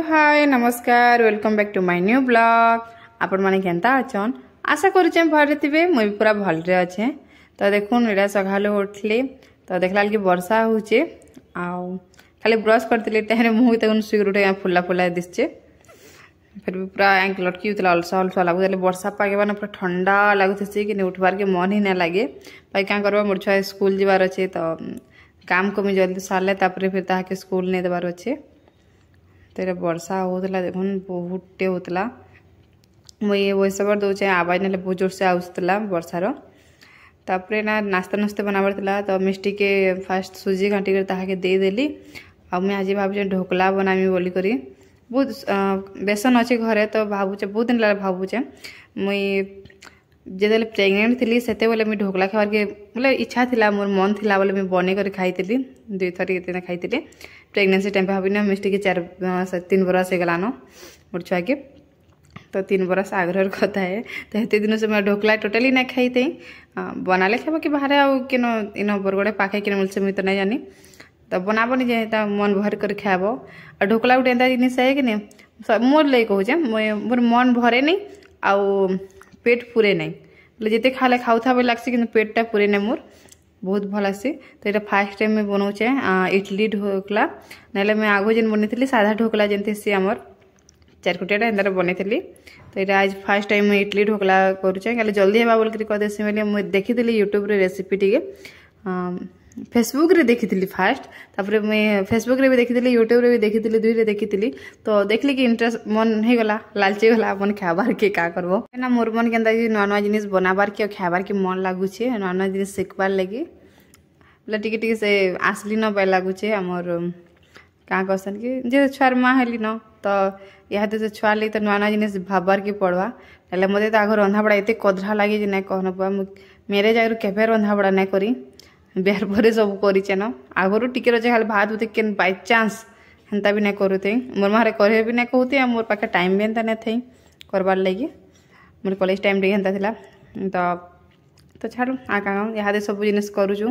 Hello hi नमस्कार welcome back to my new blog. आपण माने केनता अछन आशा करूचे भरे थिबे मुई भी पूरा भलरे अच्छे। तो देखुन एटा सकाले उठले तो देखला कि वर्षा होचे आउ खाली ब्रश करतिले टाइम मुह तक सुगर उठे फुला फुला दिसचे फिर भी पूरा एंक लटकी उतला अलसा अलसा लागु वर्षा पाके बना पूरा ठंडा लागुथसी कि उठबार के मन ही ना लागे भाई क्या करबा मोर छुआ स्कूल जीवार अच्छे तो काम कमी जल्दी सारे तापर फिर ताके स्कूल नहीं देवार अच्छे। तो वर्षा होता देखुन बहुतटे होता मुझे वैसे बार दौचे आवाज ना बहुत जोर से आसला वर्षार। तापर ना नास्ता नास्ता बनाबार था तो मिस्टी के फास्ट सुजी घाटी कर ताके दे देली आ मैं आज भावुचे ढोकला बनामी बोली करी बहुत बेसन अच्छे घरे तो भावुचे बहुत दिन लगा भावुचे मुई जेते प्रेग्नेंट थी से मुझे ढोकला खावार के मतलब इच्छा थी मोर मन थी बोले मुझे बन कर खाई दुई थर के खाई प्रेग्नेंसी टाइम भावी मिस्टी के 3 बरस हो गलान मोर छुआ के तो 3 बरस आग्रह कथा है तो हेते दिन से मैं ढोकला टोटली ना खाई थी बनाले खावा कि बाहर आउ किन इन बरगड़े पाखे कि मुझसे मुझे तो नहीं जानी तो बनाबनी जे मन भर कर खाब और ढोकला गोटे एंता जिनिस है कि नहीं मोर लगे कहूचे मोर मन भरे नहीं आउ पेट पूरे नहीं बोले जिते खाले खाऊथा बोले लगसी कि पेटा पूरे नहीं मोर बहुत भल लसी। तो ये फास्ट टाइम में बनाऊे इडली ढोकला ना मैं आगो जेन बनी साधा ढोकला जमी सी आमर 4 कुटियाटा एंता बनी तो ये आज फास्ट टाइम में इडली ढोकला करुचे क्या जल्दी है बोल कहदेसी बोले मुझे देखी यूट्यूब रे रेसिपी टी फेसबुक रे देखी फास्ट तापर मैं फेसबुक रे भी देखी यूट्यूब रे भी देखी दुई रे देखी तो देखली कि इंटरेस्ट मन हो गला लालची गला मन खाबार के का करबो ना मोर मन केनता नुआ नुआ जिनिस बनाबार के खाबार के मन लगुचे नुआ नुआ जिनिस शिखबार लगी बोले टिके से आसली न पाए लगुचे आमर क्या कहसन कि जे छुआर माँ हेली न तो यहाँ से छुआ लगी तो नुआ नुआ जिनिस भाबार के पड़वा ना मत आग रंधा बड़ा एत कदरा लगे जे ना कहन पा मेरे जगह केवे रंधा बड़ा ना करी बिहार पर सब करे न आगु टिके रचे खाली भात होते के बाई चान्स हेन्ता भी ना करुते मोर मारे करे भी ना कहते मोर पाखे टाइम भी एंता ना थी करबार लगी मोर कॉलेज टाइम टे हेन्ता तो छाड़ू आका यहाँ सब जिनिस करुचु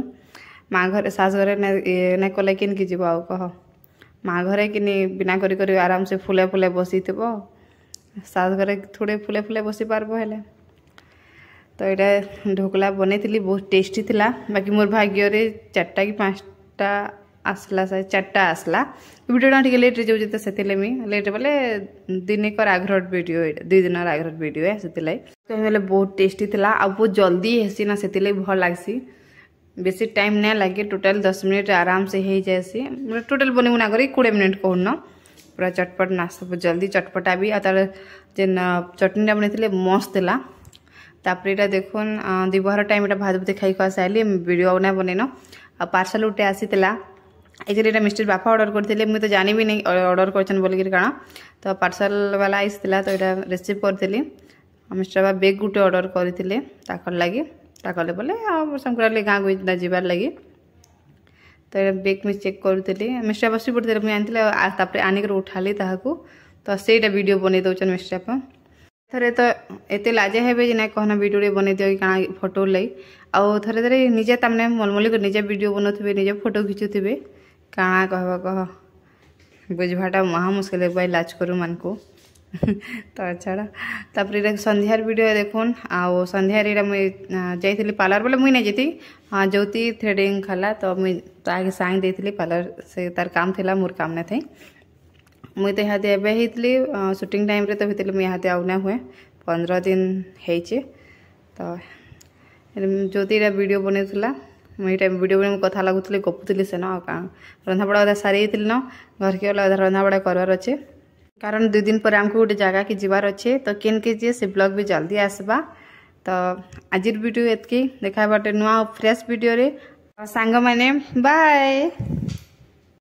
माँ घर सास घर ना कले किन की जीव आउ कह माँ घरे कि बिना करी आराम से फुले फुले बसी थ सास घरे थोड़े फुले फुले बसी पार्ब हेले। तो ये ढोकला बनई बहुत टेस्टी थिला बाकी मोर भाग्य 4टा कि 5टा आसला 4टा आसला वीडियो टे लेट जाऊँ तो से लेट बोले दिन कर आग्रह वीडियो 2 दिन आग्रह वीडियो है से बहुत टेस्टी थिला आ बहुत जल्दी हेसी ना से भल लगसी बेसी टाइम ना लगे टोटल 10 मिनट आराम से हो जाएसी टोटल बनी बुना कर 20 मिनट कहून पूरा चटपट नास्ता बहुत जल्दी चटपटा भी आ तार जेन चटनीटा बनई मस्त थिला। तापर ये देखुन दिपहर टाइम ये भात भूत खाई खुआ सारे वीडियो ना बनईन आ पार्सल उठे आसीला एक्चुअली ये मिस्टर बापा ऑर्डर करते मुझे तो जानी भी नहीं ऑर्डर कर बोलिक काण तो पार्सल वाला आईला तो ये रिसीव करी मिस्टर बाबा बेग गुटे ऑर्डर करते लगे ताकले बोले संक्रांति गाँव को जीवार लगी तो बेग मुझे चेक करूली मिस्टर बस पड़ते मुझे आनी आनिक उठाली तो से वीडियो बनई दौन मिस्टर बापा थरे तो एत लाजे हे ना कहना वीडियो बन दियो कि फोटो लगी आउ थे थे निजे तमने मलमली निजे वीडियो बनाथे निजे फोटो खिचुथे काଣା कहबा कह बुझवाटा महा मुश्किल है भाई लाज करू मान को तो छाड़ा तापर संध्यार वीडियो देखुन आउ संध्यार मुझे जाइली पार्लर बोले मुई नहीं जाती हाँ ज्योति थ्रेडिंग खला तो मुझे ताके सांग देती पार्लर से तार काम थिला मोर काम ना थी मुई तो यहाँ होती शूटिंग टाइम रे तो होती मुझे यहाँ आउ ना हुए 15 दिन होचे तो ज्योति वीडियो बनईला मुझे वीडियो बन कथा लगुली गपुली से ना रंधा बड़ा अधा सारी न घर के अधा रंधा बड़ा करार अच्छे कारण 2 दिन पर आमको गोटे जगह की जीवार अच्छे तो केन के जी से ब्लॉग भी जल्दी आसबा। तो आज वीडियो एतकी देखा बाटे नुआ फ्रेश वीडियो रे सांग माने बाय।